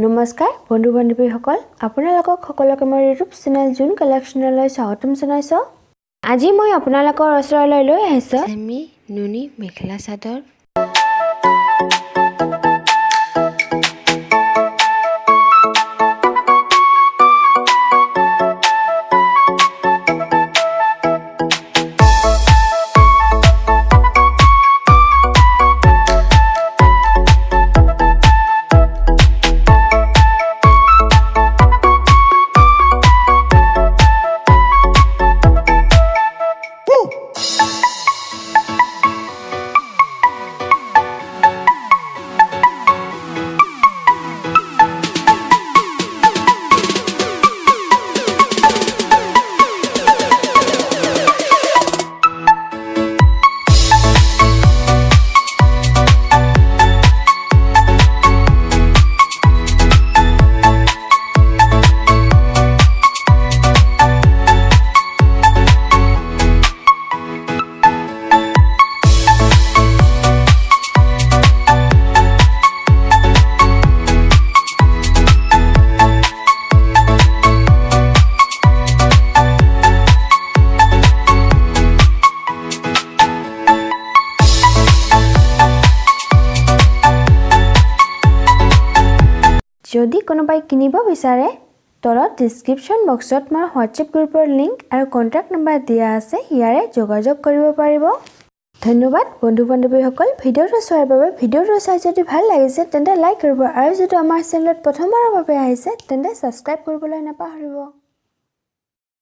নমস্কাৰ বন্ধু বান্ধৱীসকল আপোনালোকক সকলোকে মোৰ ইউটিউব চেনেল জুন কালেকশ্যনলৈ স্বাগতম জনাইছোঁ। আজি মই আপোনালোকৰ ওচৰলৈ লৈ আহিছোঁ চেমি নুনি মেখেলা চাদৰ। যদি কোনোবাই কিনিব বিচাৰে তলত ডেসক্ৰিপচন বক্সত মোৰ হোৱাটছএপ গ্ৰুপৰ লিংক আৰু কন্টাক্ট নম্বৰ দিয়া আছে, ইয়াৰে যোগাযোগ কৰিব পাৰিব। ধন্যবাদ বন্ধু বান্ধৱীসকল, ভিডিঅ'টো চোৱাৰ বাবে। ভিডিঅ'টো চাই যদি ভাল লাগিছে তেন্তে লাইক কৰিব আৰু যদি আমাৰ চেনেলত প্ৰথমবাৰৰ বাবে আহিছে তেন্তে সাবস্ক্ৰাইব কৰিবলৈ নাপাহৰিব।